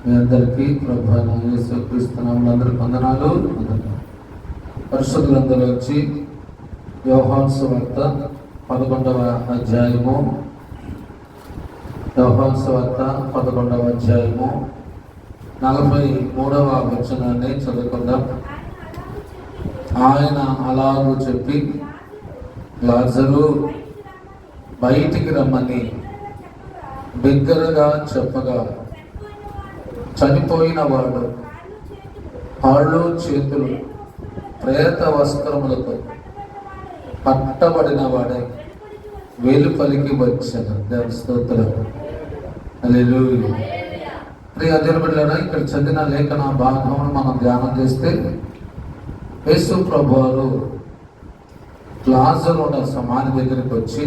మీ అందరికీ ప్రభువైన యేసుక్రీస్తు నామములో అందరికీ వందనాలు. పరిశుద్ధ గ్రంథంలో వచ్చి యోహాను సువార్త 11వ అధ్యాయము, యోహాను సువార్త 11వ అధ్యాయము 43వ వచనాన్ని చదువుకుందాం. ఆయన అలాగూ చెప్పి లాజరు బయటికి రమ్మని బిగ్గరగా చెప్పగా, చనిపోయిన వాడు కాళ్ళు చేతులు ప్రేత వస్త్రములతో పట్టబడిన వాడై వెలుపలికి వచ్చాను. దేవుని స్తోత్రం. హల్లెలూయా. ప్రియ దేవుని, ఇక్కడ చదివిన లేఖన భాగమును మనం ధ్యానం చేస్తే, యేసు ప్రభువారు లాజరు సమాధి దగ్గరికి వచ్చి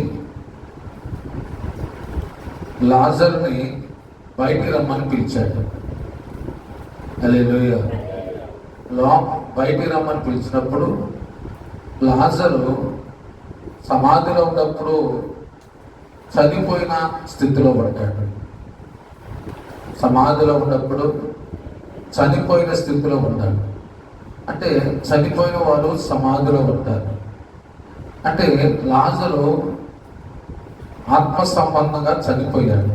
లాజరుని బయటికి రమ్మని పిలిచాడు. హల్లెలూయా. బయటికి రమ్మని పిలిచినప్పుడు లాజరు సమాధిలో ఉన్నప్పుడు చనిపోయిన స్థితిలో పడ్డాడు. సమాధిలో ఉన్నప్పుడు చనిపోయిన స్థితిలో ఉన్నాడు. అంటే చనిపోయిన వారు సమాధిలో ఉంటారు. అంటే లాజరు ఆత్మ సంబంధంగా చనిపోయాడు.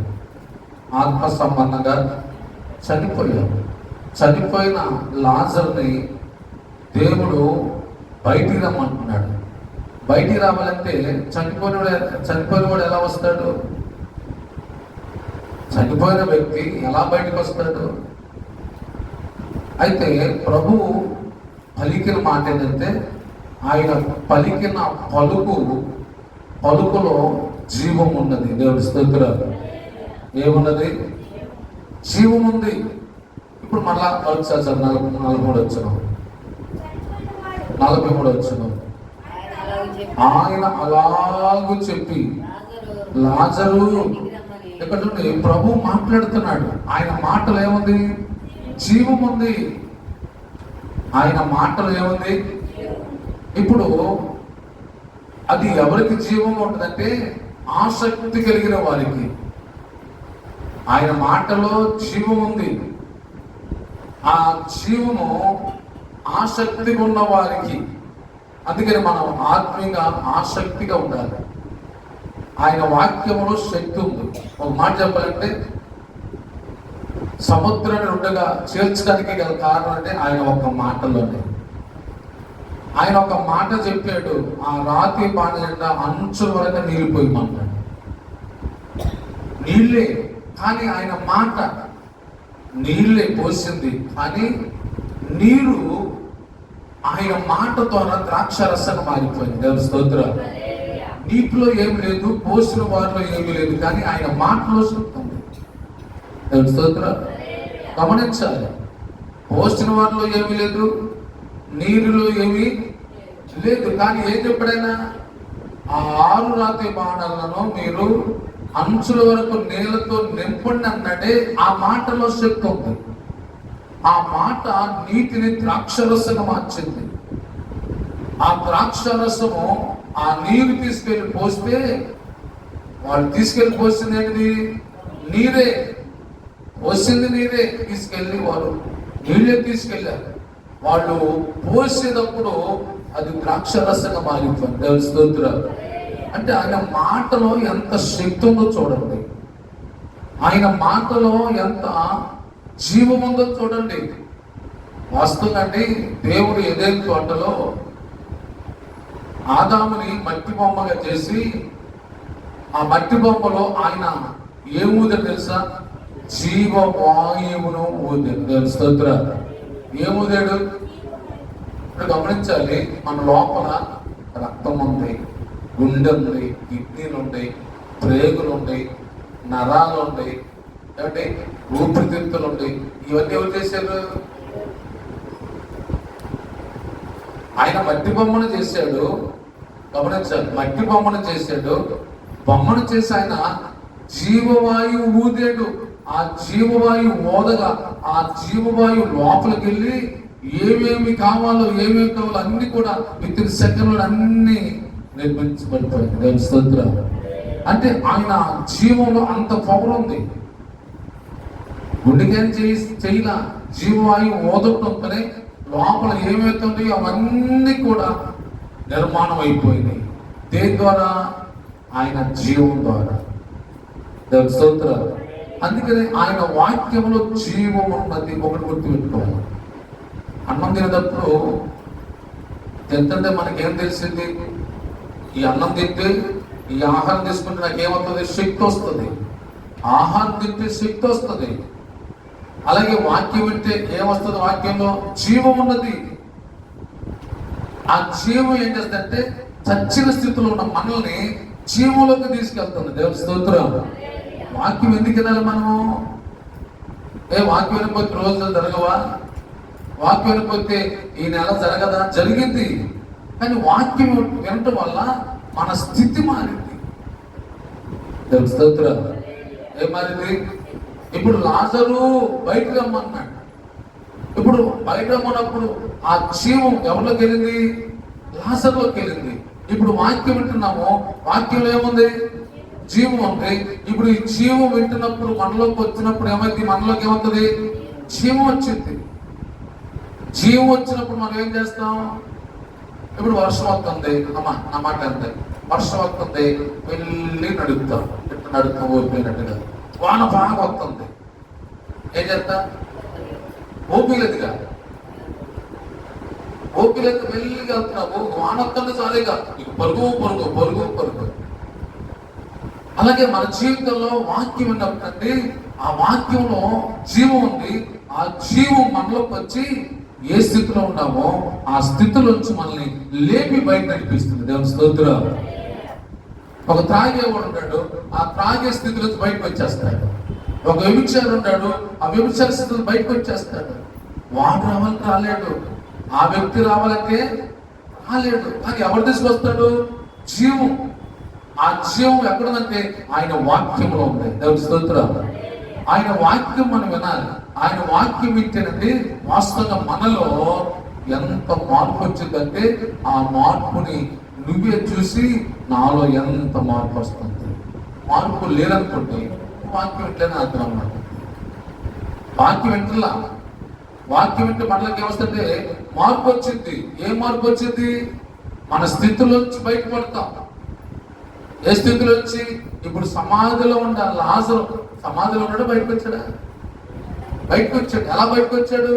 ఆత్మ సంబంధంగా చనిపోయాడు. చనిపోయిన లాజరుని దేవుడు బయటికి రమ్మంటున్నాడు. బయటికి రావాలంటే చనిపోయిన వాడు ఎలా వస్తాడు? చనిపోయిన వ్యక్తి ఎలా బయటకు వస్తాడు? అయితే ప్రభువు పలికిన మాట ఏంటంటే, ఆయన పలికిన పలుకులో జీవం ఉన్నది. దేవుడి స్తోత్రం. ఏమున్నది? జీవం ఉంది. ఇప్పుడు మళ్ళా వచ్చారు 43 వచ్చును, 43 వచ్చును. ఆయన అలాగూ చెప్పి లాజరు, ఇక్కడ నుండి ప్రభు మాట్లాడుతున్నాడు. ఆయన మాటలు ఏముంది? జీవం ఉంది. ఆయన మాటలు ఏముంది? ఇప్పుడు అది ఎవరికి జీవం ఉంటుందంటే, ఆసక్తి కలిగిన వారికి. ఆయన మాటలో జీవం ఉంది. ఆ జీవము ఆసక్తిగా ఉన్న వారికి. అందుకని మనం ఆత్మీయంగా ఆసక్తిగా ఉండాలి. ఆయన వాక్యములో శక్తి ఉంది. ఒక మాట చెప్పాలంటే, సముద్రాన్ని రెండుగా చేర్చడానికి గల కారణం అంటే ఆయన ఒక మాటలోనే. ఆయన ఒక మాట చెప్పాడు, ఆ రాతి పాట నిండా అంచుల వరకు నీళ్ళిపోయమన్నాడు. నీళ్ళే, కానీ ఆయన మాట నీళ్ళే పోసింది. కానీ నీరు ఆయన మాట ద్వారా ద్రాక్షరసంగా మారిపోయింది. దేవుని స్తోత్రం. నీటిలో ఏమి లేదు, పోసిన వారిలో ఏమీ లేదు, కానీ ఆయన మాటలో శక్తి. దేవుని స్తోత్రం. గమనించాలి, పోసిన వారిలో ఏమీ లేదు, నీరులో ఏమీ లేదు, కానీ ఏం చెప్పాడైనా, ఆ 6 రాతి బాణాలను మీరు అంచుల వరకు నీళ్లతో నింపండి అన్నాడే. ఆ మాటలో శక్తి ఉంది. ఆ మాట నీటిని ద్రాక్షరసంగా మార్చింది. ఆ ద్రాక్షరసము ఆ నీరు తీసుకెళ్లి పోస్తే, వాళ్ళు తీసుకెళ్లి పోసింది ఏంటిది? నీరే. పోసింది నీరే. తీసుకెళ్ళి వారు నీళ్ళే తీసుకెళ్ళారు. వాళ్ళు పోసేటప్పుడు అది ద్రాక్షరసంగా మారిపోయింది. దేవుని స్తోత్రం. అంటే ఆయన మాటలో ఎంత శక్తి ఉందో చూడండి. ఆయన మాటలో ఎంత జీవం ఉందో చూడండి. వాస్తవంగా దేవుడు ఏదైనా తోటలో ఆదాముని మట్టి బొమ్మగా చేసి, ఆ మట్టి బొమ్మలో ఆయన ఏమూదాడు తెలుసా? జీవవాయువును ఊదాడు. స్తోత్రం. ఏమూదాడు? ఇప్పుడు గమనించాలి, మన లోపల రక్తం ఉంది, గుండె ఉంది, కిడ్నీలు ఉంటాయి, ప్రేగులు ఉంటాయి, నరాలు ఉంటాయి, అంటే ఊపిరితిత్తులు ఉంటాయి. ఇవన్నీ ఎవరు చేశారు? ఆయన మట్టి బొమ్మను చేశాడు. గమనించాలి, మట్టి బొమ్మను చేశాడు. బొమ్మను చేసి ఆయన జీవవాయువు ఊదాడు. ఆ జీవవాయువు ఊదగా ఆ జీవవాయువు లోపలికి వెళ్ళి ఏమేమి కావాలో అన్ని కూడా విత్ ఇన్ సెకండ్లో అన్ని నిర్మించబడిపోయింది. దేవుని స్తోత్రం. అంటే ఆయన జీవంలో అంత పవర్ ఉంది. గుండెకేం చేయలా, జీవవాయువు ఓదటంతోనే లోపల ఏమవుతుంది అవన్నీ కూడా నిర్మాణం అయిపోయినాయి. దేని ద్వారా? ఆయన జీవం ద్వారా. దేవుని స్తోత్రం. అందుకని ఆయన వాక్యంలో జీవం ఉన్నది. ఒకటి గుర్తుపెట్టుకోవాలి. అన్నం తినేటప్పుడు తింటుంటే మనకేం తెలిసింది? ఈ అన్నం తింటే, ఈ ఆహారం తీసుకుంటే నాకేమవుతుంది? శక్తి వస్తుంది. ఆహారం తింటే శక్తి వస్తుంది. అలాగే వాక్యం వింటే ఏమొస్తుంది? వాక్యంలో జీవం ఉన్నది. ఆ జీవం ఏం చేస్తుందంటే చచ్చిన స్థితిలో ఉన్న మనల్ని జీవంలోకి తీసుకెళ్తుంది. దేవుని స్తోత్రం. వాక్యం ఎందుకు వినాలి మనము? వాక్యం వినకపోతే రోజులు జరగవా? వాక్యం వినకపోతే ఈ నెల జరగదా? జరిగింది. కానీ వాక్యం వినటం వల్ల మన స్థితి మారింది. దేవుని స్తోత్రం. ఏం మారింది? ఇప్పుడు లాజరు బయటకు రమ్మన్నాడు. ఇప్పుడు బయట రమ్మన్నప్పుడు ఆ జీవం ఎవరిలోకి వెళ్ళింది? లాజరులోకి వెళ్ళింది. ఇప్పుడు వాక్యం వింటున్నాము, వాక్యంలో ఏముంది? జీవం ఉంది. ఇప్పుడు ఈ జీవం వింటున్నప్పుడు మనలోకి వచ్చినప్పుడు ఏమైంది? మనలోకి ఏమవుతుంది? జీవం వచ్చింది. జీవం వచ్చినప్పుడు మనం ఏం చేస్తాం? ఇప్పుడు వర్షం వస్తుంది, అమ్మా నా మాట అంతే, వర్షం వస్తుంది, వెళ్ళి నడుపుతాం. ఇట్లా నడుపుతాం ఓపిపోయినట్టుగా. వాన బాగా వస్తుంది, ఏం చేస్తా? ఓపిలేదుగా, ఓపిలేదు వెళ్ళిగా వెళ్తున్నావు. వాన వస్తుంది చాలేగా, నీకు పరుగు పరుగు పరుగు పరుగు. అలాగే మన జీవితంలో వాక్యం ఉన్నప్పుడండి, ఆ వాక్యంలో జీవం ఉంది. ఆ జీవం మనలోకి వచ్చి ఏ స్థితిలో ఉన్నామో ఆ స్థితిలోంచి మనల్ని లేపి బయట నడిపిస్తుంది. దేవుని స్తోత్రం. ఒక త్రాగేవాడు ఉంటాడు, ఆ త్రాగే స్థితిలోంచి బయటకు వచ్చేస్తాడు. ఒక వ్యభిచారి ఉంటాడు, ఆ వ్యభిచార స్థితిలో బయటకు వచ్చేస్తాడు. వాడు రావాలంటే రాలేడు, ఆ వ్యక్తి రావాలంటే రాలేడు. కానీ ఎవరు తీసుకొస్తాడు? జీవం. ఆ జీవం ఎక్కడుందంటే ఆయన వాక్యంలో ఉంది. దేవుని స్తోత్రం. ఆయన వాక్యం మనం వినాలి. ఆయన వాక్యం వింటేనండి వాస్తవంగా మనలో ఎంత మార్పు వచ్చిందంటే ఆ మార్పుని నువ్వే చూసి నాలో ఎంత మార్పు వస్తుంది. మార్పు లేదనుకోండి వాక్యం వింటేనే అర్థం అన్నమాట. వాక్యం వింటలా, వాక్యం వింటే మనలోకి ఏమొస్తుంటే మార్పు వచ్చింది. ఏ మార్పు వచ్చింది? మన స్థితిలోంచి బయటపడతాం. ఏ స్థితిలో వచ్చి? ఇప్పుడు సమాధిలో ఉండ లాజరు సమాధిలో ఉన్నాడు, బయటకు వచ్చాడా? బయటకు వచ్చాడు. ఎలా బయటకు వచ్చాడు?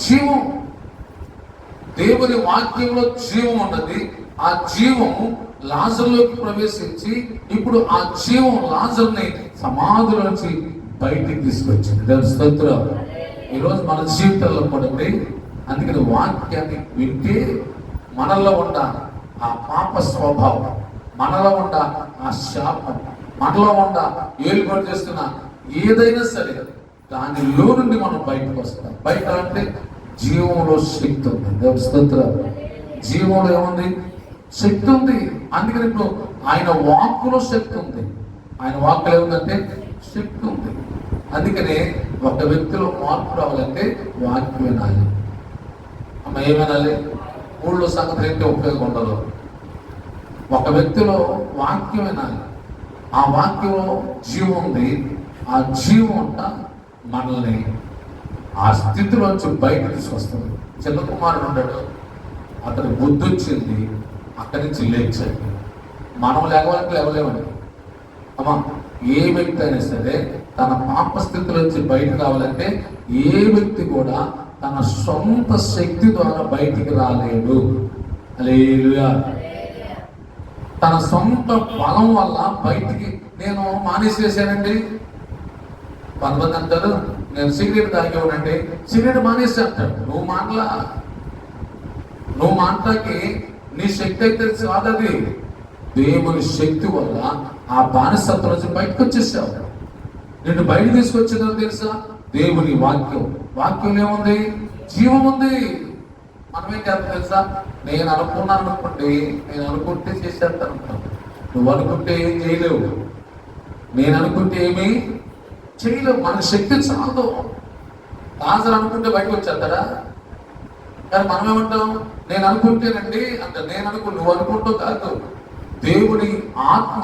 జీవం. దేవుని వాక్యంలో జీవం ఉన్నది. ఆ జీవం లాజరులోకి ప్రవేశించి ఇప్పుడు ఆ జీవం లాజరుని సమాధిలో నుంచి బయటికి తీసుకొచ్చింది. దేవుని స్తోత్రం. ఈరోజు మన జీవితంలో కూడా అందుకని వాక్యాన్ని వింటే మనలో ఉన్న ఆ పాప స్వభావం, మనలో ఉన్న ఆ శాపం, మనలో ఉన్న ఏలుబడి చేస్తున్న ఏదైనా సరే దానిలో నుండి మనం బయటకు వస్తాం. బయట అంటే జీవంలో శక్తి ఉంది. దేవుని స్తోత్రం. జీవంలో ఏముంది? శక్తి ఉంది. అందుకని ఇప్పుడు ఆయన వాక్కులో శక్తి ఉంది. ఆయన వాక్కులో ఏముందంటే శక్తి ఉంది. అందుకనే ఒక వ్యక్తిలో మార్పు రావాలంటే వాక్యం వినాలి. అమ్మ ఏమనాలి? ఊళ్ళో సంగతి ఏంటి ఉపయోగం ఉండదు. ఒక వ్యక్తిలో వాక్యం వినాలి. ఆ వాక్యంలో జీవం ఉంది. ఆ జీవం అంట మనల్ని ఆ స్థితిలోంచి బయట తీసుకొస్తుంది. చిన్న కుమారుడు ఉంటాడు, అతనికి బుద్ధి వచ్చింది, అక్కడి నుంచి లేచాడు. మనం లేవాలంటే లేవలేమండి. అమ్మా ఏ వ్యక్తి అయినా సరే తన పాప స్థితిలోంచి బయట రావాలంటే ఏ వ్యక్తి కూడా తన సొంత శక్తి ద్వారా బయటికి రాలేడు. హల్లెలూయా. తన సొంత బలం వల్ల బయటికి నేను మానేసేసానండి. కొంతమంది అంటారు నేను సిగరెట్ తాగేవాడండి, సిగరెట్ మానేసి అంటాడు. నువ్వు మాటకి నీ శక్తి అయితే కాదది. దేవుని శక్తి వల్ల ఆ బానిసత్వం నుంచి బయటకు వచ్చేసావు. నిన్ను బయట తీసుకొచ్చిందో తెలుసా? దేవుని వాక్యం. వాక్యం ఏముంది? జీవం ఉంది. మనం ఏం చేస్తాం తెలుసా? నేను అనుకున్నాను అనుకోండి, నేను అనుకుంటే చేసేస్తాను అనుకున్నాను. నువ్వు అనుకుంటే ఏం చేయలేవు, నేను అనుకుంటే ఏమీ చేయలేవు. మన శక్తి చాలదు. లాజరు అనుకుంటే బయటకు వచ్చేస్తాడా? కానీ మనం ఏమంటాం? నేను అనుకుంటేనండి అంటే నువ్వు అనుకుంటావు కాదు. దేవుని ఆత్మ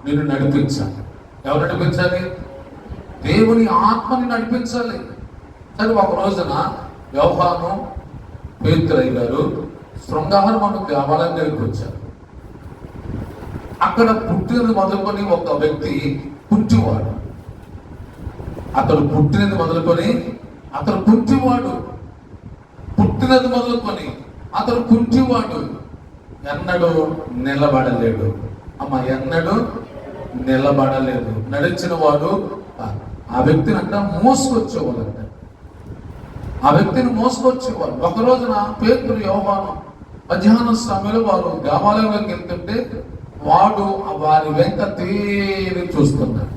నిన్ను నడిపించాలి. ఎవరు నడిపించాలి? దేవుని ఆత్మని నడిపించాలి. సరే, ఒక రోజున యోహాను, పేతురు గారు శృంగారమును దేవాలయం దగ్గరికి వచ్చారు. అక్కడ పుట్టినది మొదలుకొని ఒక వ్యక్తి కుంటివాడు. అతడు పుట్టినది మొదలుకొని అతడు కుంటివాడు. పుట్టినది మొదలుకొని అతడు కుంటివాడు. ఎన్నడూ నిలబడలేడు. ఎన్నడూ నిలబడలేదు. నడిచిన వాడు ఆ వ్యక్తిని అంట మోసుకొచ్చేవాళ్ళంట. ఆ వ్యక్తిని మోసుకొచ్చేవాళ్ళు. ఒక రోజున పేతురు, యోహాను మధ్యాహ్నం సమయంలో వారు దేవాలయంలోకి వెళ్తుంటే వాడు వారి వెంట తేరి చూస్తున్నాడు.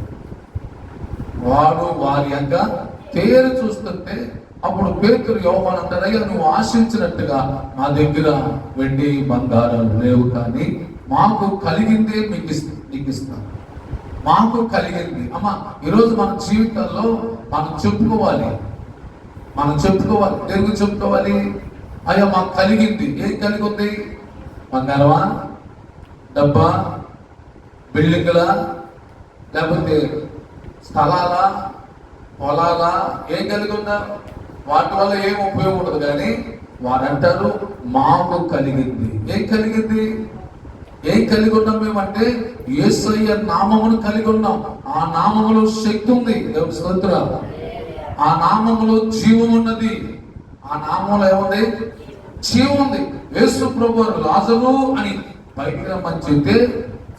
వాడు వారి యొక్క తేరి చూస్తుంటే అప్పుడు పేతురు, యోహాను అంటారు, అయ్యా, నువ్వు ఆశించినట్టుగా మా దగ్గర వెండి బంగారాలు లేవు, కానీ మాకు కలిగిందే నీకు ఇస్తాను. మాకు కలిగింది. ఈరోజు మన జీవితంలో మనం చెప్పుకోవాలి. దేనికి చెప్పుకోవాలి? అయ్యా, మాకు కలిగింది. ఏం కలిగి ఉంది? బంగారమా, డబ్బా, బిల్డింగ్లా, లేకపోతే స్థలాలా, పొలాలా? ఏం కలిగి ఉన్నారు? వాటి వల్ల ఏం ఉపయోగం ఉండదు. కానీ వారంటారు మాకు కలిగింది. ఏం కలిగింది? ఏం కలిగి ఉన్నాం మేమంటే యేసయ్య నామమును కలిగి ఉన్నాం. ఆ నామములో శక్తి ఉంది. దేవుని స్తోత్రం. ఆ నామములో జీవం ఉన్నది. ఆ నామంలో ఏముంది? జీవం ఉంది. యేసు ప్రభువు లాజరు అని బయటికి రమ్మని చెప్తే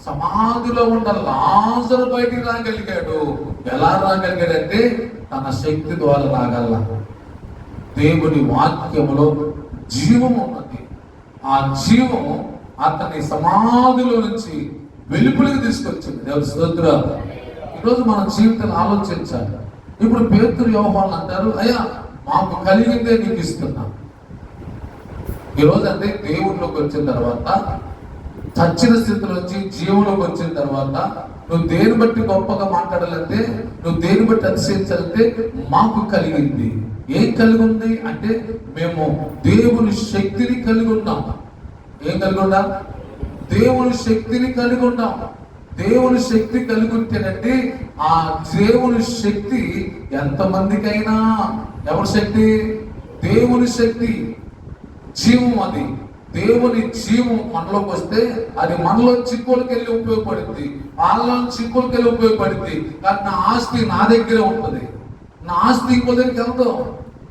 సమాధిలో ఉన్న లాజరు బయటికి రాగలిగాడు. ఎలా రాగలిగాడంటే తన శక్తి ద్వారా రాగల. దేవుని వాక్యములో జీవం ఉన్నది. ఆ జీవం అతని సమాధిలో నుంచి వెలుపలికి తీసుకొచ్చింది. దేవుని స్తోత్రం. ఈరోజు మన జీవితాన్ని ఆలోచించాలి. ఇప్పుడు పేతురు, యోహాను అంటారు, అయ్యా, మాకు కలిగిందే నీకు ఇస్తున్నా. ఈరోజు అంటే దేవుడిలోకి వచ్చిన తర్వాత, చచ్చిన స్థితిలో నుంచి జీవంలోకి వచ్చిన తర్వాత నువ్వు దేని బట్టి గొప్పగా మాట్లాడాలంటే, నువ్వు దేని బట్టి అతిశయించాలంటే మాకు కలిగింది. ఏం కలిగి ఉంది అంటే మేము దేవుని శక్తిని కలిగి ఉన్నాం. ఏం కలిగి ఉన్నాం? దేవుని శక్తిని కలిగి ఉన్నాం. దేవుని శక్తి కలిగి ఉంటేనండి ఆ దేవుని శక్తి ఎంతమందికైనా. ఎవరి శక్తి? దేవుని శక్తి, జీవం. అది దేవుని జీవం మనలోకి వస్తే అది మనలో చిక్కులకి వెళ్ళి ఉపయోగపడుతుంది, వాళ్ళలో చిక్కులకి వెళ్ళి ఉపయోగపడుతుంది. కానీ నా ఆస్తి నా దగ్గరే ఉంటుంది. నా ఆస్తి ఇంకో దగ్గరికి వెళ్దాం,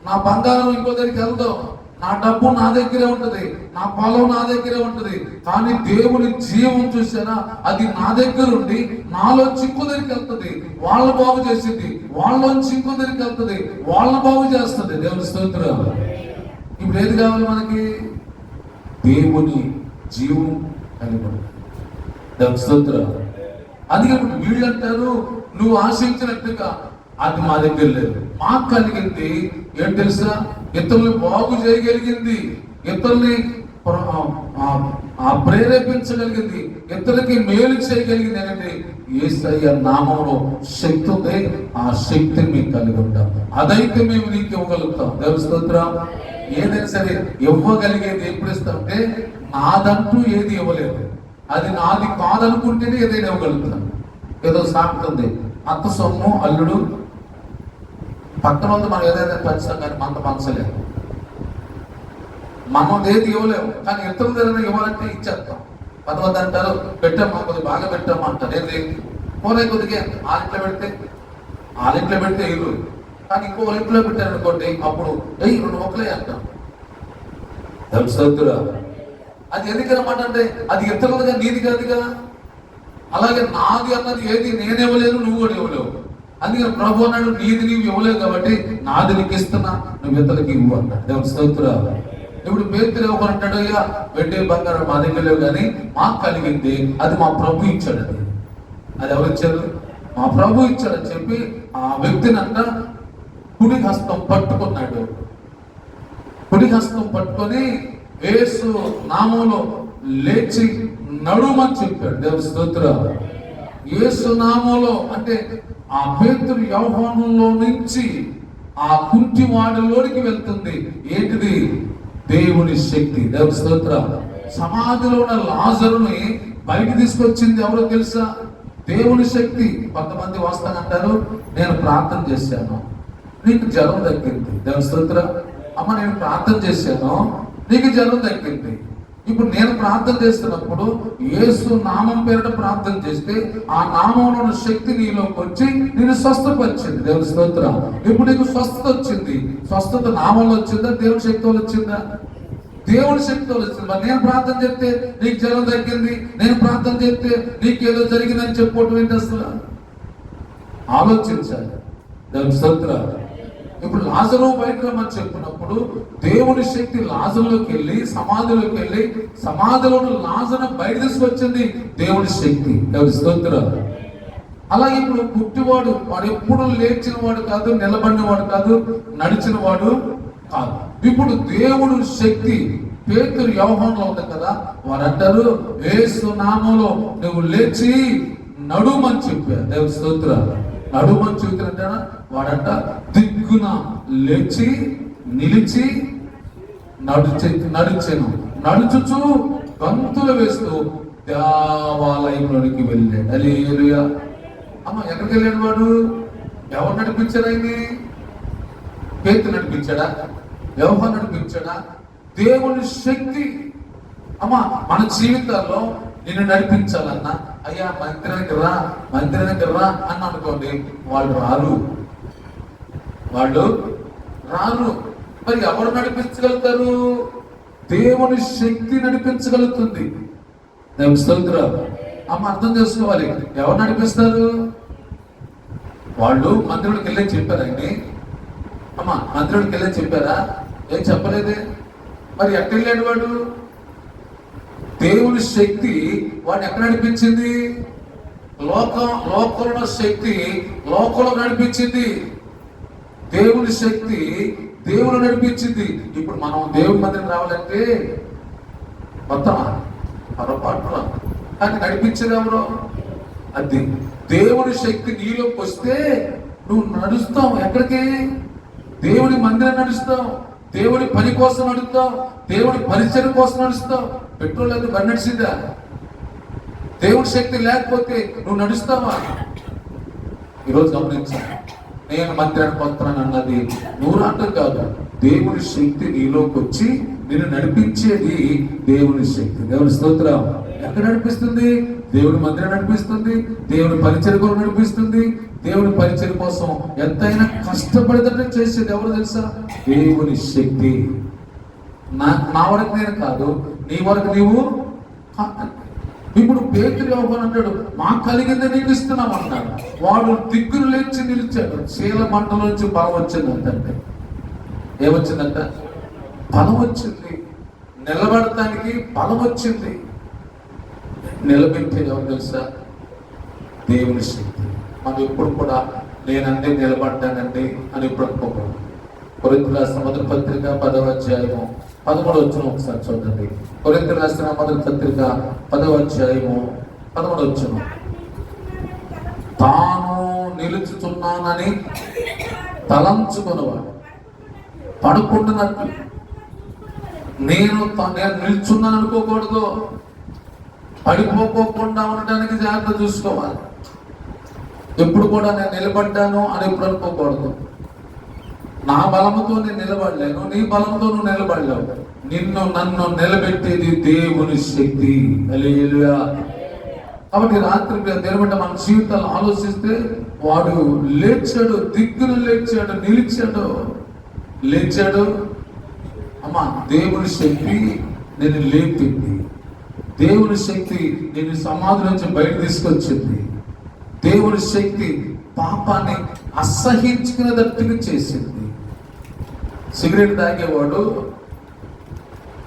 నా బంగారం ఇంకో దగ్గరికి వెళ్దాం, నా డబ్బు నా దగ్గరే ఉంటుంది, నా పొలం నా దగ్గరే ఉంటుంది. కానీ దేవుని జీవం చూసారా, అది నా దగ్గర ఉండి నాలో చిక్కు దగ్గరికి వెళ్తుంది, వాళ్ళని బాగు చేసింది. వాళ్ళలోంచి ఇంకో దగ్గరికి వెళ్తుంది, వాళ్ళని బాగు చేస్తుంది. దేవుని స్తోత్రం. ఇప్పుడు ఏది కావాలి మనకి? దేవుని జీవం కలిగి. దేవుని స్తోత్రం. అందుకే ఇప్పుడు వీళ్ళు అంటారు, నువ్వు ఆశించినట్టుగా అది మా దగ్గర లేదు. మాకు కలిగింది ఏం తెలుసా? ఇతరుల్ని బాగు చేయగలిగింది, ఇతరుల్ని ప్రేరేపించగలిగింది, ఇతరులకి మేలు చేయగలిగింది. ఏంటంటే యేసయ్య నామంలో శక్తి ఉంది. ఆ శక్తిని మేము కలిగి ఉంటాం. అదైతే మేము నీకు ఇవ్వగలుగుతాం. దేవుని స్తోత్రం. ఏదైనా సరే ఇవ్వగలిగేది ఎప్పుడు ఇస్తామంటే, నాదంటూ ఏది ఇవ్వలేదు, అది నాది కాదనుకుంటేనే ఏదైనా ఇవ్వగలుగుతాం. ఏదో సాగుతుంది, అత్త సొమ్ము అల్లుడు పక్కన ఉంది, మనం ఏదైనా పంచుతాం కానీ మనతో పంచలేదు. మనం ఏది ఇవ్వలేము, కానీ ఇతరుల దగ్గర ఇవ్వాలంటే ఇచ్చేస్తాం. కొంతమంది అంటారు, పెట్టామా, కొద్దిగా బాగా పెట్టామా అంటారు. ఏది పోలే కొద్దిగా ఆలింట్లో పెడితే ఇల్లు, కానీ ఇంకో ఇంట్లో పెట్టారు అనుకోండి, అప్పుడు 2 మొక్కలే అంటాం. అది ఎందుకనమాట అంటే అది ఇతరులుగా, నీది కాదుగా. అలాగే నాది అన్నది ఏది నేను ఇవ్వలేను, నువ్వు కూడా ఇవ్వలేవు. అందుకని ప్రభు అన్నాడు, నీది నీవు ఇవ్వలేవు కాబట్టి నాది నీకు ఇస్తున్నా, నువ్వు ఇతరులకి ఇవ్వు అన్నాడు. దేవుని స్తోత్రం. ఇప్పుడు పేతురు ఎవరంటాడు, ఇక వెండి బంగారం మా దగ్గర లేవు, కానీ మాకు కలిగింది అది మా ప్రభు ఇచ్చాడు. అది ఎవరు ఇచ్చారు? మా ప్రభు ఇచ్చాడని చెప్పి ఆ వ్యక్తిని అంట కుడి హస్తం పట్టుకున్నాడు. కుడి హస్తం పట్టుకొని యేసు నామంలో లేచి నడుమని చెప్పాడు. దేవుని స్తోత్రం. యేసు నామంలో అంటే ఆ పేతురు యోహానులో నుంచి ఆ కుంటివాడిలోనికి వెళ్తుంది. ఏంటిది? దేవుని శక్తి. దేవుని స్తోత్రం. సమాధిలో ఉన్న లాజరుని బయట తీసుకొచ్చింది ఎవరో తెలుసా? దేవుని శక్తి. కొంతమంది వస్తానంటారు, నేను ప్రార్థన చేశాను, నీకు జ్వరం తగ్గింది, దేవుని స్తోత్రం. అమ్మ నేను ప్రార్థన చేశాను, నీకు జ్వరం తగ్గింది. ఇప్పుడు నేను ప్రార్థన చేస్తున్నప్పుడు యేసు నామం పేరిట ప్రార్థన చేస్తే ఆ నామంలో ఉన్న శక్తి నీలోకి వచ్చి నేను స్వస్థపరిచింది, దేవుని స్తోత్రం. ఇప్పుడు నీకు స్వస్థత వచ్చింది. స్వస్థత నామంలో వచ్చిందా, దేవుని శక్తితో వచ్చిందా? దేవుని శక్తితో వచ్చింది. మరి నేను ప్రార్థన చేస్తే నీకు జ్వరం తగ్గింది, నేను ప్రార్థన చేస్తే నీకేదో జరిగిందని చెప్పుకోవటం ఏంటి అసలు? ఆలోచించాలి, దేవుని స్తోత్రం. ఇప్పుడు లాజరు బయట రమ్మని చెప్పినప్పుడు దేవుని శక్తి లాజరులోకి వెళ్ళి సమాధిలోకి వెళ్ళి సమాధిలో లాజరును బయట తీసుకొచ్చింది దేవుని శక్తి, దేవుని స్తోత్రం. అలాగే ఇప్పుడు పుట్టివాడు వాడు ఎప్పుడు లేచిన వాడు కాదు, నిలబడిన వాడు కాదు, నడిచిన వాడు కాదు. ఇప్పుడు దేవుడు శక్తి పేతురు యోహానులో ఉంది కదా, వారు అంటారు యేసు నామములో నువ్వు లేచి నడుమని చెప్పారు, దేవుని స్తోత్రం. నడుమని చూపుతారంట. వాడంట దిగ్గున లేచి నిలిచి నడిచెను, నడుచుచు గంతులు వేస్తూ దేవాలయంలోనికి వెళ్ళాడు. హల్లెలూయా. అమ్మ ఎక్కడికి వెళ్ళాడు వాడు? ఎవరు నడిపించాడు ఆయన్ని? పేతురు నడిపించాడా? యోహాను నడిపించాడా? దేవుని శక్తి. అమ్మ మన జీవితాల్లో నిన్ను నడిపించాలన్నా, అయ్యా మందిరానికి రా, మందిరానికి రా అని అనుకోండి, వాళ్ళు రారు. మరి ఎవరు నడిపించగలుగుతారు? దేవుని శక్తి నడిపించగలుగుతుంది, దేవుని స్తోత్రం. అమ్మ అర్థం చేసుకోవాలి. ఎవరు నడిపిస్తారు? వాళ్ళు మందిరానికి వెళ్ళి చెప్పారండి. అమ్మ మందిరానికి వెళ్ళి చెప్పారా? ఏం చెప్పలేదే. మరి ఎక్కడ వెళ్ళాడు వాడు? దేవుని శక్తి వాడిని ఎక్కడ నడిపించింది? లోకంలో శక్తి లోకంలో నడిపించింది. దేవుని శక్తి దేవుడు నడిపించింది. ఇప్పుడు మనం దేవుని మందిరం రావాలంటే మొత్తం పొరపాటు, కానీ నడిపించేది ఎవరు? అది దేవుని శక్తి నీలోకి వస్తే నువ్వు నడుస్తావు. ఎక్కడికి? దేవుని మందిరం నడుస్తావు, దేవుడి పని కోసం నడుస్తావు, దేవుడి పరిచయం కోసం నడుస్తావు. పెట్రోల్ లేదు, బండి నడిచిందా? దేవుడి శక్తి లేకపోతే నువ్వు నడుస్తావా? ఈరోజు గమనించా, నేను మందిరానికి వస్తున్నాను అన్నది నూరాటం కాదు, దేవుని శక్తి నీలోకి వచ్చి నిన్ను నడిపించేది దేవుని శక్తి, దేవుని స్తోత్రం. ఎక్కడ నడిపిస్తుంది? దేవుని మందిరం నడిపిస్తుంది, దేవుని పరిచయం కోసం నడిపిస్తుంది. దేవుని పరిచయం కోసం ఎంతైనా కష్టపడితే చేసేది ఎవరు తెలుసా? దేవుని శక్తి. నా వరకు నేను కాదు, నీ వరకు నీవు. ఇప్పుడు పేతురు యోహాను అంటాడు, మాకు కలిగింది నీకు ఇస్తున్నాం అన్నాడు. వాడు దిగ్గును లేచి నిలిచాడు. శీల మంటల నుంచి బలం వచ్చిందంటే ఏమొచ్చిందంట? బలం వచ్చింది. నిలబడటానికి బలం వచ్చింది. నిలబెట్టేది ఎవరు తెలుసా? దేవుని శక్తి. మనం ఎప్పుడు కూడా నేనంటే నిలబడ్డానండి అని ఎప్పుడు అనుకోకూడదు. కొరింథీయులకు రాసిన మొదటి పత్రిక 10వ అధ్యాయము 13వ వచనం ఒకసారి చూడండి. కొరింథీయులకు రాసిన మొదటి పత్రిక 10వ అధ్యాయము 13వ వచనం. తాను నిలుచుతున్నానని తలంచుకున్నవాడు పడుకుంటున్నట్లు. నేను నిల్చున్నాను అనుకోకూడదు. పడిపోకోకుండా ఉండడానికి జాగ్రత్త చూసుకోవాలి. ఎప్పుడు కూడా నేను నిలబడ్డాను అని ఎప్పుడు అనుకోకూడదు. నా బలముతో నేను నిలబడలేను, నీ బలంతో నువ్వు నిలబడలేవు. నన్ను నిలబెట్టేది దేవుని శక్తి. హల్లెలూయా. కాబట్టి రాత్రి నిలబడ్డ మన జీవితాలు ఆలోచిస్తే వాడు లేచాడు, దిగ్గును లేచాడు. అమ్మా దేవుని శక్తి నేను లేపింది. దేవుని శక్తి నేను సమాధి నుంచి బయట తీసుకొచ్చింది. దేవుని శక్తి పాపాన్ని అసహించుకునేటట్టుగా చేసింది. సిగరెట్ తాగేవాడు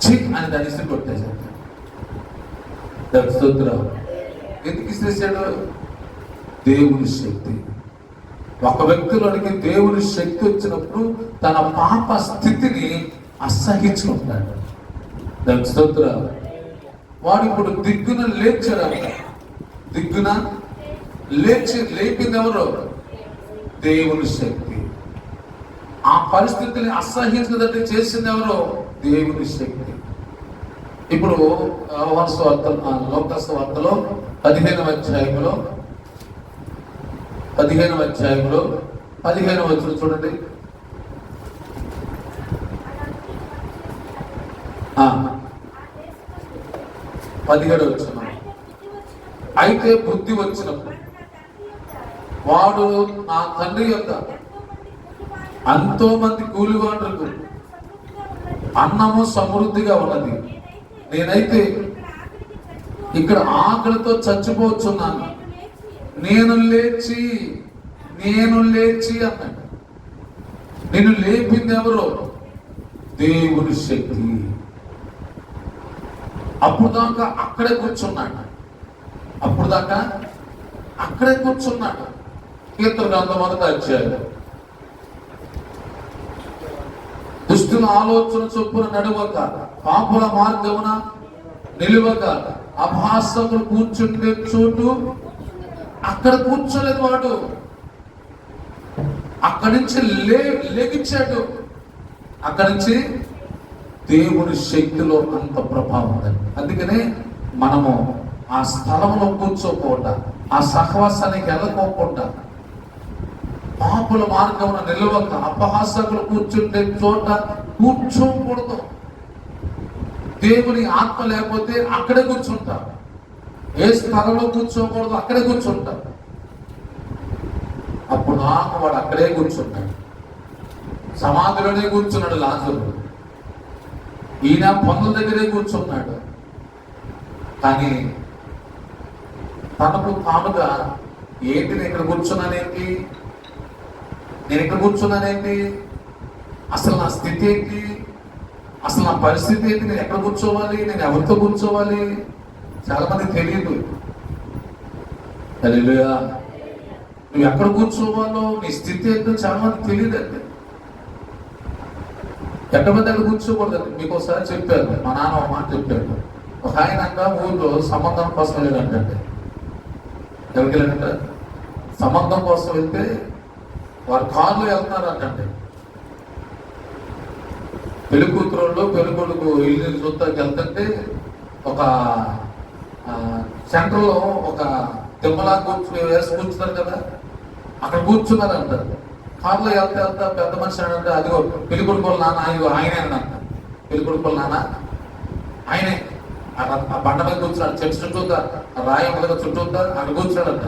చి అని దాన్ని ఇసి కొట్టేశాడు. ఎందుకు ఇసిరేసాడు? దేవుని శక్తి. ఒక వ్యక్తిలోనికి దేవుని శక్తి వచ్చినప్పుడు తన పాప స్థితిని అసహించుకుంటాడు. దాని స్తోత్రం. వాడు ఇప్పుడు దిగ్గున లేచాడంట. దిగ్గున లేపింది ఎవరు? దేవుని శక్తి. ఆ పరిస్థితిని అసహించుకున్నట్టు చేసింది ఎవరు? దేవుని శక్తి. ఇప్పుడు లోకస్ వార్తలో 15వ అధ్యాయంలో 15వ అధ్యాయంలో 15వ వచనం చూడండి. 17వ వచనం. అయితే బుద్ధి వచ్చినప్పుడు వాడు నా తండ్రి యొక్క ఎంతో మంది కూలివాడులకు అన్నము సమృద్ధిగా ఉన్నది, నేనైతే ఇక్కడ ఆకలితో చచ్చిపోతున్నాను, నేను లేచి అన్నాడు. నేను లేపింది ఎవరో? దేవుని శక్తి. అప్పుడు దాకా అక్కడే కూర్చున్నాడు. కీర్తన గ్రంథం 1వ అధ్యాయం. దుష్టుల ఆలోచన చొప్పున నడవక, పాపుల మార్గమున నిలువక, అపహాసకులు కూర్చుంటే చోటు అక్కడ కూర్చోలేదు వాడు. అక్కడి నుంచి లెగిచ్చాడు. అక్కడి నుంచి దేవుని శక్తిలో అంత ప్రభావం ఉంది. అందుకనే మనము ఆ స్థలంలో కూర్చోకుండా, ఆ సహవాసానికి వెళ్ళకోకుండా, పాపుల మార్గమున నిలవక, అపహాసకులు కూర్చుంటే చోట కూర్చోకూడదు. దేవుని ఆత్మ లేకపోతే అక్కడే కూర్చుంటా. ఏ స్థలంలో కూర్చోకూడదు, అక్కడే కూర్చుంటా. అప్పుడు నాకు వాడు అక్కడే కూర్చున్నాడు. సమాధిలోనే కూర్చున్నాడు లాజరు. ఈయన పనుల దగ్గరే కూర్చున్నాడు. కానీ తనకు తానుగా ఏంటి, నేను ఇక్కడ కూర్చున్నానేంటి, అసలు నా స్థితి ఏంటి, అసలు నా పరిస్థితి ఏంటి, నేను ఎక్కడ కూర్చోవాలి, నేను ఎవరితో కూర్చోవాలి, చాలా మందికి తెలియదు. హల్లెలూయా. నువ్వు ఎక్కడ కూర్చోవాలో, నీ స్థితి ఏంటో చాలా మందికి తెలియదండి. ఎక్కడ మంది అక్కడ కూర్చోకూడదండి. మీకు ఒకసారి చెప్పారు, మా నాన్న ఒక మాట చెప్పాడు. ఒక ఆయన అంట ఊళ్ళో సంబంధం కోసం వెళ్ళాడంటే, ఎవరికి వెళ్ళాడంట, సంబంధం కోసం వెళ్తే వారు కారులో వెళ్తున్నారంటే, పెళ్లి కూతురులో పెళ్లి కొడుకు ఇల్లు చూస్తాకి వెళ్తుంటే ఒక సెంటర్లో ఒక తిమ్మలా కూర్చున్నారు కదా, అక్కడ కూర్చున్నారంట. కారులో వెళ్తా పెద్ద మనిషి అంటే, అదిగో పెళ్లి కొడుకోవాలి నాన్న, అదిగో ఆయనేనంట. పెళ్లి కొడుకోవాలి నాన్న ఆయనే. ఆ బండ మీద కూర్చున్నాడు. చెట్టు చుట్టూతా, రాయి మీద చుట్టూతా అక్కడ కూర్చున్నాడంట.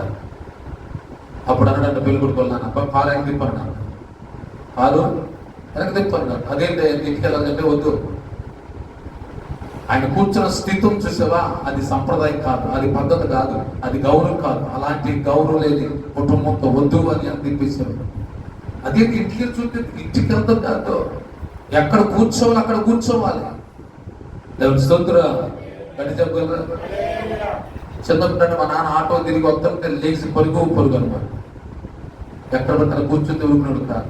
అప్పుడు అన్నాడంట పెళ్లి కొడుకోవాలి నాన్న, కారు వెనక్కి తిప్పన్నాడు. కారు వెనక్కి తిప్పన్నాడు. అదేంటి ఇంటికి వెళ్ళాలంటే వద్దు. ఆయన కూర్చున్న స్థితిని చూసావా, అది సంప్రదాయం కాదు, అది పద్ధతి కాదు, అది గౌరవం కాదు. అలాంటి గౌరవం లేని కుటుంబంతో వద్దు అని అనిపించాడు. అదేంటి ఇంటికి చూస్తే ఇంటికి వెళ్తాం కాదు, ఎక్కడ కూర్చోవాలి అక్కడ కూర్చోవాలి. స్తోత్రం. గట్టి చెప్పగలరా? చిన్నప్పుడు మా నాన్న ఆటో తిరిగి వస్తుంటే లేచి పరుగు అనమాట. ఎక్కడ పడితే కూర్చుంటే ఊరినాడు కాదు.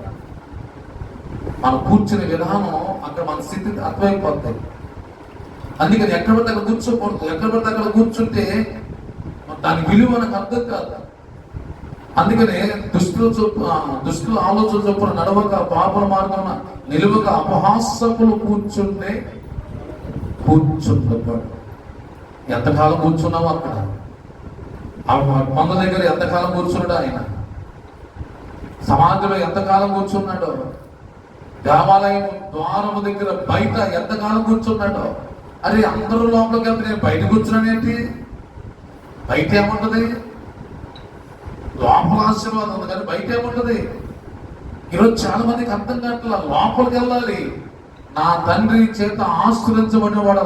మనం కూర్చునే విధానం అక్కడ మన స్థితి అర్థమైపోతాయి. అందుకని ఎక్కడ పడితే అక్కడ కూర్చోకూడదు. ఎక్కడ పడితే అక్కడ కూర్చుంటే దాని విలువ మనకు అర్థం కాదు. అందుకనే దుష్టుల ఆలోచన చొప్పున నడవక, పాపల మార్గం నిలువక, అపహాసకులు కూర్చుంటాడు. ఎంతకాలం కూర్చున్నావు అక్కడ? ఆ కొండ దగ్గర ఎంతకాలం కూర్చున్నాడు ఆయన? సమాధిలో ఎంతకాలం కూర్చున్నాడో? దేవాలయం ద్వారము దగ్గర బయట ఎంతకాలం కూర్చున్నాడో? అరే అందరూ లోపలికి వెళ్తే నేను బయట కూర్చున్నానేంటి? బయట ఏముంటది? లోపల ఆశీర్వాదం ఉంది కానీ బయట ఏముంటది? ఈరోజు చాలా మందికి అర్థం కావట్లా. లోపలికి వెళ్ళాలి, నా తండ్రి చేత ఆశ్రయించబడిన వాడు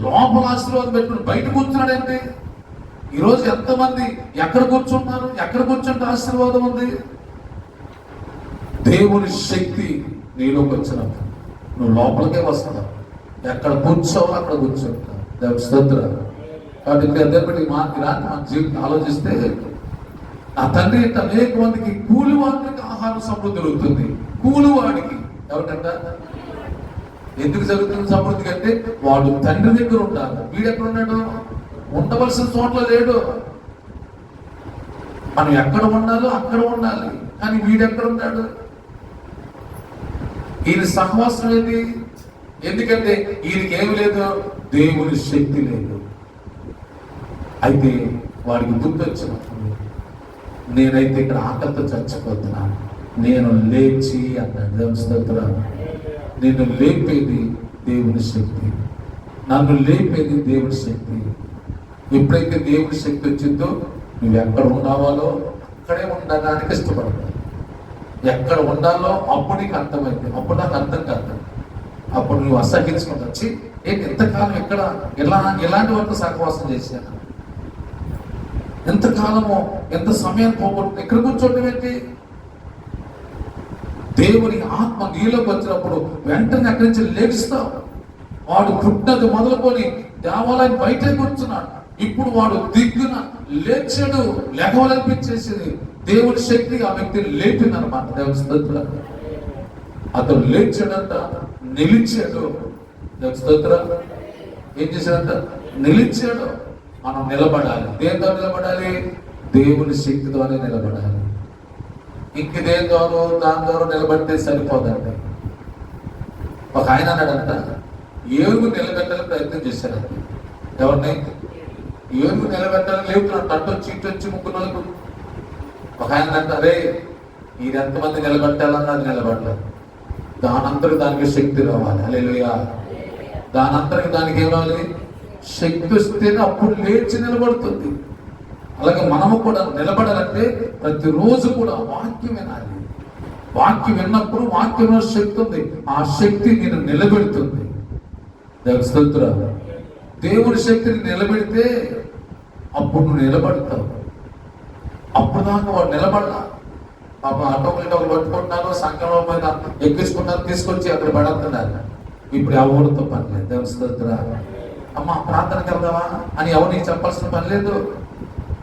లోపల ఆశీర్వాదం పెట్టుకుని బయట కూర్చున్నాడేంటి? ఈరోజు ఎంతమంది ఎక్కడ కూర్చుంటారు? ఎక్కడ కూర్చుంటే ఆశీర్వాదం ఉంది? దేవుని శక్తి నీలోకి వచ్చినప్పుడు నువ్వు లోపలికే వస్తావు. ఎక్కడ కూర్చోవాలో అక్కడ కూర్చుంటావు. దేవుని స్తోత్రం. కాబట్టి ఇలాంటి మన జీవితం ఆలోచిస్తే, నా తండ్రి ఇంత అనేక మందికి కూలివాడికి ఆహారం సమృద్ధి జరుగుతుంది. కూలివాడికి ఎవరికంట ఎందుకు జరుగుతుంది సమృద్ధి అంటే, వాడు తండ్రి దగ్గర ఉంటాడు. వీడు ఎక్కడ ఉన్నాడు? ఉండవలసిన చోట్ల లేడు. మనం ఎక్కడ ఉండాలో అక్కడ ఉండాలి. కానీ వీడు ఎక్కడ ఉంటాడు? ఈయన సహవాసం ఏంటి? ఎందుకంటే ఈయనకి ఏమి లేదు, దేవుని శక్తి లేదు. అయితే వాడికి బుద్ధి వచ్చినప్పుడు నేనైతే ఇక్కడ ఆకలితో చచ్చిపోతున్నాను, నేను లేచి అన్నాడు. దేవుని స్తోత్రం. నేను లేపేది దేవుని శక్తి, నన్ను లేపేది దేవుని శక్తి. ఎప్పుడైతే దేవుని శక్తి వచ్చిందో నువ్వు ఎక్కడ ఉండాలో అక్కడే ఉండడానికి ఇష్టపడతావు. ఎక్కడ ఉండాలో అప్పుడు నీకు అర్థమైంది. అప్పుడు నాకు అర్థం కాదు. అప్పుడు నువ్వు అసహించుకుంటూ వచ్చి ఏంటి ఎంతకాలం ఎక్కడ ఎలాంటి వాటితో సహవాసం చేశాను, ఎంతకాలమో ఎంత సమయం పోగొట్టు ఎక్కడ కూర్చోవడం ఏంటి? దేవుని ఆత్మ నీలోకి వచ్చినప్పుడు వెంటనే అక్కడి నుంచి లేస్తావు. వాడు పుట్టినది మొదలుకొని దేవాలయం బయటే కూర్చున్నాడు. ఇప్పుడు వాడు దిగ్గున లేచాడు. లెగవలనిపించేసింది. దేవుని శక్తి ఆ వ్యక్తిని లేపిందనమాట. దేవుని స్తోత్రం. అతను లేచాడంట, నిలిచాడు. దేవుని స్తోత్రం. ఏం చేశాడంట? నిలిచాడు. మనం నిలబడాలి. దేంతో నిలబడాలి? దేవుని శక్తితోనే నిలబడాలి. ఇంక దేని ద్వారా దాని ద్వారా నిలబడితే సరిపోదండి. ఒక ఆయన అన్నాడంట, ఏనుగు నిలబెట్టాలని ప్రయత్నం చేశాడంట. ఎవరిని? ఏనుగు నిలబెట్టాలని లేపుతున్నాడు. తట్టొచ్చి ఇటొచ్చి ముగ్గురు. ఒక ఆయన అంటే, అరే ఇది ఎంతమంది నిలబెట్టాలన్నా అది నిలబడలేదు. దానంతరికి దానికి శక్తి రావాలి. హల్లెలూయా. దానంతరికి దానికి ఏం రావాలి? శక్తి వస్తేనే అప్పుడు లేచి నిలబడుతుంది. అలాగే మనము కూడా నిలబడాలంటే ప్రతిరోజు కూడా వాక్యం వినాలి. వాక్యం విన్నప్పుడు వాక్యంలో శక్తి ఉంది. ఆ శక్తి నేను నిలబెడుతుంది. దేవుని స్తోత్రం. దేవుడి శక్తిని నిలబెడితే అప్పుడు నువ్వు నిలబడతావు. అప్పుడు దాకా వాడు నిలబడాల. పాప ఆటోలు పట్టుకుంటున్నారు, సంఖ్యలో పైన ఎక్కించుకున్నారు, తీసుకొచ్చి అక్కడ పడుతున్నారు. ఇప్పుడు ఎవరితో పని లేదు. దేవుని స్తోత్రం. అమ్మ ప్రార్థనకి వెళ్దావా అని ఎవరికి చెప్పాల్సిన పని లేదు.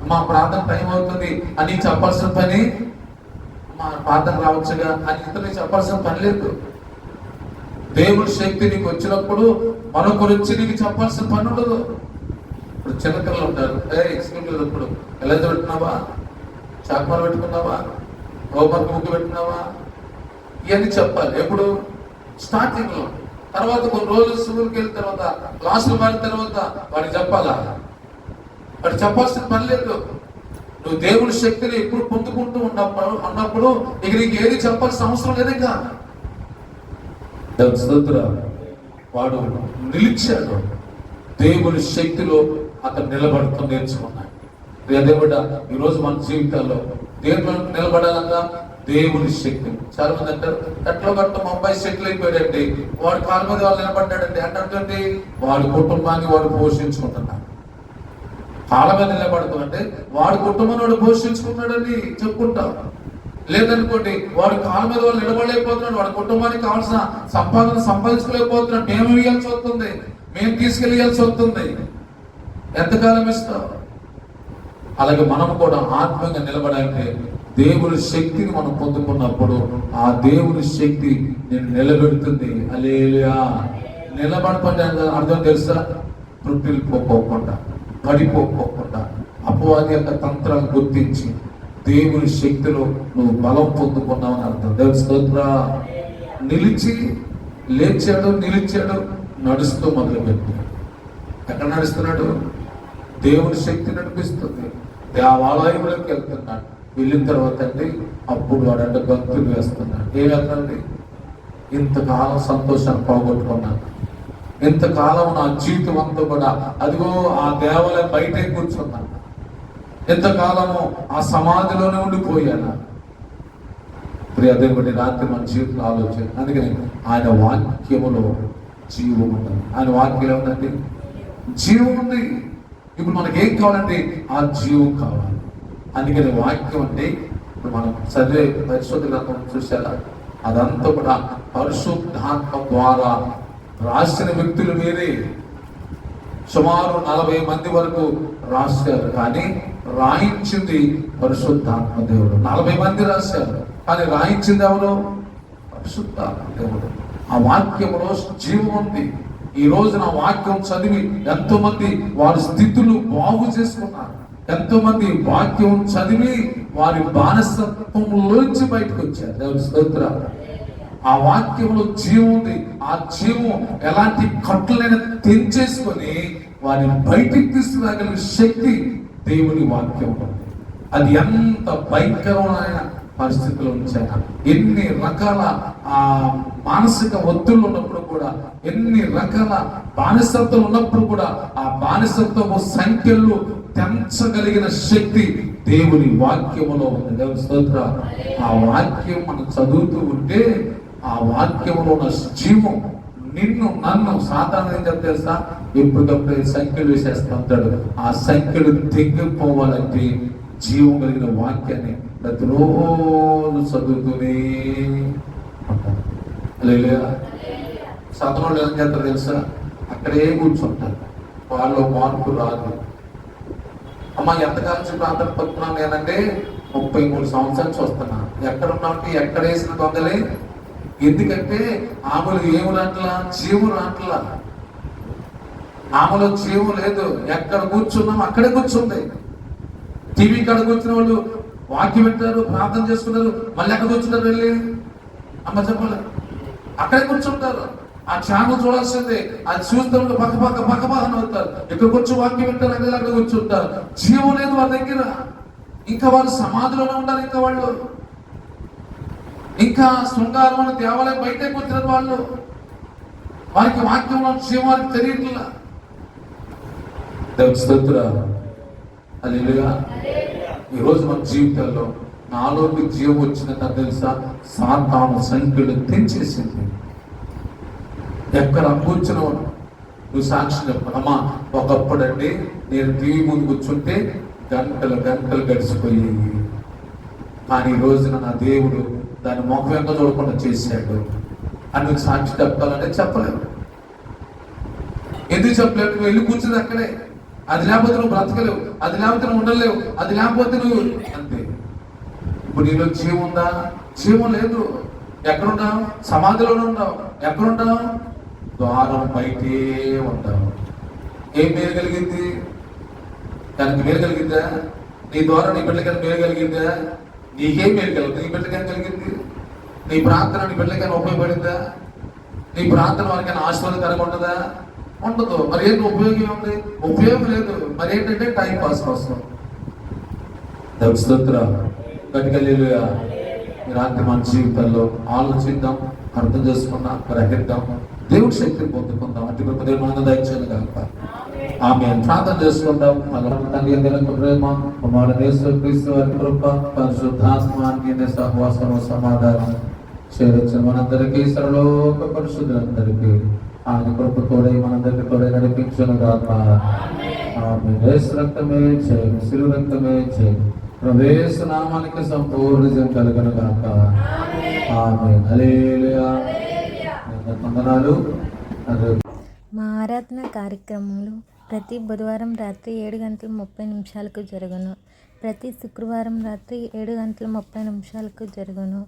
మా ప్రార్థన టైం అవుతుంది అని చెప్పాల్సిన పని, మా ప్రార్థన రావచ్చుగా అని ఇతరులకు చెప్పాల్సిన పని లేదు. దేవుడి శక్తి నీకు వచ్చినప్పుడు మరొకరు వచ్చి నీకు చెప్పాల్సిన పని ఉండదు. ఇప్పుడు చిన్నపిల్లలు ఉంటారు. ఎక్స్క్యూజ్ ఇప్పుడు ఎలా పెట్టుకున్నావా, చాకుమాలు పెట్టుకున్నావా, హోంవర్క్ ముగ్గు పెట్టుకున్నావా, ఇవన్నీ చెప్పాలి. ఎప్పుడు? స్టార్టింగ్ లో. తర్వాత కొన్ని రోజులు స్కూల్కి వెళ్ళిన తర్వాత, క్లాసులు మారిన తర్వాత వాడికి చెప్పాలా? వాడు చెప్పాల్సిన పని లేదు. నువ్వు దేవుని శక్తిని ఎప్పుడు పొందుకుంటూ ఉన్నప్పుడు ఇక నీకు ఏది చెప్పాల్సిన అవసరం లేదు. ఇంకా వాడు నిలిచాడు. దేవుని శక్తిలో అతను నిలబడుతూ నేర్చుకున్నాడు. దేవుడ ఈరోజు మన జీవితాల్లో దేవుడు నిలబడాలన్నా దేవుని శక్తి. చాలా మంది అంటారు, ఎట్లా గట్ట మా అబ్బాయి సెటిల్ అయిపోయాడండి, వాడు కాళ్ళ మీద వాళ్ళు నిలబడ్డాడండి అంటే వాడి కుటుంబాన్ని వాడు పోషించుకుంటున్నాడు. కాళ్ళ మీద నిలబడుతుందంటే వాడి కుటుంబాన్ని వాడు పోషించుకున్నాడని చెప్పుకుంటాం. లేదనుకోండి, వాడు కాళ్ళ మీద వాళ్ళు నిలబడలేకపోతున్నాడు, వాడి కుటుంబానికి కావాల్సిన సంపాదన సంపాదించుకోలేకపోతున్నాడు. మేము ఇవ్వాల్సి వస్తుంది, మేము తీసుకెళ్ళాల్సి వస్తుంది. ఎంతకాలం ఇస్తాం? అలాగే మనం కూడా ఆత్మీయంగా నిలబడాలంటే దేవుని శక్తిని మనం పొందుకున్నప్పుడు ఆ దేవుని శక్తి నేను నిలబెడుతుంది. హల్లెలూయా. నిలబడపడే అర్థం తెలుసా? త్రుట్టిల్లిపోకుండా, పడిపోకుండా, అపవాది యొక్క తంత్రాలు గుర్తించి దేవుని శక్తిలో నువ్వు బలం పొందుకున్నావు అని అర్థం. దేవుని స్తోత్రం. నిలిచి లేచాడు, నిలిచాడు, నడుస్తూ మొదలుపెట్టాడు. ఎక్కడ నడుస్తున్నాడు? దేవుని శక్తి నడిపిస్తుంది. దేవాలయంలోకి వెళ్తున్నాడు. వెళ్ళిన తర్వాత అండి అప్పుడు వాడంట గంతులు వేస్తున్నాడు. ఏమవుతుంది? ఇంతకాలం సంతోషాన్ని పోగొట్టుకున్నాను, ఇంతకాలం నా జీవితం అంతా కూడా అదిగో ఆ దేవాలయం బయటే కూర్చున్నాను, ఎంతకాలము ఆ సమాధిలోనే ఉండిపోయాను. అదే బట్టి రాత్రి మన జీవితంలో ఆలోచన. అందుకని ఆయన వాక్యములో జీవం ఉంటుంది. ఆయన వాక్యం ఏముందండి? జీవం ఉంది. ఇప్పుడు మనకి ఏం కావాలంటే ఆ జీవం కావాలి. అందుకని వాక్యం అంటే ఇప్పుడు మనం చదివే పరిశుద్ధ గ్రంథం చూసారా, అదంతా కూడా పరిశుద్ధాత్మ ద్వారా రాసిన వ్యక్తులు వేరే. సుమారు 40 మంది వరకు రాశారు, కానీ రాయించింది పరిశుద్ధాత్మ దేవుడు. 40 మంది రాశారు, కానీ రాయించింది ఎవరు? పరిశుద్ధాత్మ దేవుడు. ఆ వాక్యంలో జీవం ఉంది. ఈ రోజున వాక్యం చదివి ఎంతో మంది వారి స్థితులు బాగు చేసుకున్నారు. ఎంతో మంది వాక్యం చదివి వారి బానిసత్వంలోంచి బయటకు వచ్చారు. దేవుని స్తోత్రం. ఆ వాక్యంలో జీవం ఉంది. ఆ జీవం ఎలాంటి కట్టులైనా తెంచేసుకొని వారిని బయటికి తీసుకురాగలిగే శక్తి దేవుని వాక్యం ఉంది. అది ఎంత భయంకరమైన పరిస్థితుల్లో ఉంచాయన, ఎన్ని రకాల మానసిక ఒత్తిళ్ళు ఉన్నప్పుడు కూడా, ఎన్ని రకాల బానిసత్వం ఉన్నప్పుడు కూడా ఆ బానిసత్వము సంఖ్యలు తెంచగలిగిన శక్తి దేవుని వాక్యములో ఉంది. దేవుని స్తోత్ర. ఆ వాక్యం మనం చదువుతూ ఉంటే ఆ వాక్యంలో ఉన్న జీవం నిన్ను నన్ను సాధారణ ఏం తెలుసా, ఎప్పటికప్పుడు సంఖ్యలు వేసేస్తూ ఉంటాడు. ఆ సంఖ్యలు తెగిపోవాలంటే జీవం కలిగిన వాక్యాన్ని ప్రతిరోజు చదువుతూనే ఉంటారు. లేదా చదవడం ఏం చేస్తారు తెలుసా, అక్కడే కూర్చుంటారు, వాళ్ళు మార్పు రాదు. అమ్మ ఎంతకాలం నుంచి ప్రార్థన పడుతున్నాను నేనంటే 33 సంవత్సరాలు చూస్తున్నా. ఎక్కడ ఉన్నామంటే ఎక్కడ వేసిన దొంగలే. ఎందుకంటే ఆమెలు ఏమి రాట్లా, జీవం రాట్లా. ఆమెలో జీవం లేదు. ఎక్కడ కూర్చున్నాం అక్కడే కూర్చుంది. టీవీ కాడ కూర్చున్న వాళ్ళు వాక్యం వింటారు, ప్రార్థన చేసుకున్నారు, మళ్ళీ ఎక్కడ కూర్చుంటారు వెళ్ళి అమ్మ చెప్పాలి, అక్కడే కూర్చుంటారు. ఆ ఛానల్ చూడాల్సిందే, అది చూస్తే పక్క అని అవుతారు. ఇక్కడ కూర్చో వాక్యం వింటారు, అక్కడ కూర్చుంటారు. జీవం లేదు వాళ్ళ దగ్గర. ఇంకా వాళ్ళు సమాధిలోనే ఉంటారు. ఇంకా వాళ్ళు ఇంకా శృంగారమైన దేవాలయం బయటే కూర్చున్నారు వాళ్ళు. వారికి వాక్యంలో జీవం వారికి తెలియట్లా. హల్లెలూయా. ఈరోజు మన జీవితాల్లో నాలోకి జీవం వచ్చిందంటే తెలుసా, సాతాను సంఖ్యలు తెంచేసింది. ఎక్కడ కూర్చున్నావు నువ్వు సాక్షి చెప్పనమ్మా. ఒకప్పుడండి నేను టీవీ ముందు కూర్చుంటే గంటలు గడిచిపోయేవి. కానీ ఈ రోజున నా దేవుడు దాన్ని ముఖం వెంక చూడకుండా చేశాడు అని నువ్వు సాక్షి చెప్పాలంటే చెప్పలేవు. ఎందుకు చెప్పలేవు? నువ్వు వెళ్ళి కూర్చుంది అక్కడే. అది లేకపోతే నువ్వు బ్రతకలేవు, అది లేకపోతే నువ్వు ఉండలేవు, అది లేకపోతే నువ్వు అంతే. ఇప్పుడు నీలో జీవం ఉందా? జీవం లేదు. ఎక్కడున్నావు? సమాధిలోనే ఉన్నావు. ఎక్కడున్నావు? ద్వారం బయటే ఉంటావు. ఏం మేలు కలిగింది? దానికి మేలు కలిగిందా? నీ ద్వారా నీ బిడ్డలకైనా మేలు కలిగిందా? నీకేం మేలు కలిగింది? నీ బిడ్డలకైనా కలిగింది? నీ ప్రార్థన నీ బిడ్డలకైనా ఉపయోగపడిందా? నీ ప్రార్థన వారికైనా ఆశీర్వాదకరంగా ఉంటుందా? ఉండదు. మరి ఏంటి ఉపయోగం ఉంది? ఉపయోగం లేదు. మరి ఏంటంటే టైం పాస్ కోసం. గట్టిగా రాత్రి మన జీవితాల్లో ఆలోచిద్దాం, అర్థం చేసుకుందాం, గ్రహిద్దాం, దేవుడి శక్తిని పొందుకుందాం. అటు దేవుడు మన దయచేయాలి కనుక ఆమె ప్రార్థన చేసుకుందాం. ప్రేమ కుమారుడు యేసుక్రీస్తు వారి కృప, పరిశుద్ధాత్మ సహవాసం, సమాధానం చేరొచ్చిన మనందరికీ, సర్వలోక పరిశుద్ధులందరికీ ఆయన కృప కూడా మనందరికీ కూడా నడిపించును గాక. ఆమె యేసు రక్తమే చేయం, శిలువ రక్తమే చేయం, ప్రవేశ నామానికి సంపూర్ణ జయం కలుగును గాక. ఆమె హల్లెలూయా. వందనాలు. మా ఆరాధన కార్యక్రమంలో ప్రతి బుధవారం రాత్రి 7:30 జరుగును. ప్రతి శుక్రవారం రాత్రి 7:30 జరుగును.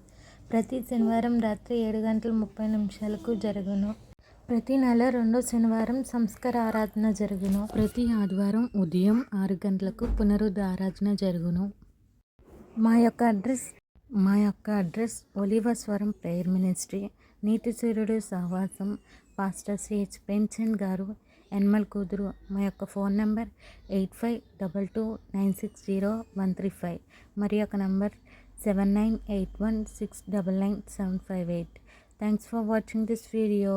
ప్రతి శనివారం రాత్రి 7:30 జరుగును. ప్రతి నెల 2వ శనివారం సంస్కార ఆరాధన జరుగును. ప్రతి ఆదివారం ఉదయం 6 గంటలకు పునరుద్ధ ఆరాధన జరుగును. మా యొక్క అడ్రస్ ఒలివస్వరం ప్రేయర్ మినిస్ట్రీ, నీతి సూర్యుడు సహవాసం, పాస్టర్ సిహెచ్ ప్రేమ్చంద్ గారు, ఎన్మల్ కూతురు. మా యొక్క ఫోన్ నెంబర్ 8522960135. మరి యొక్క number 7981699758. Thanks for watching this video.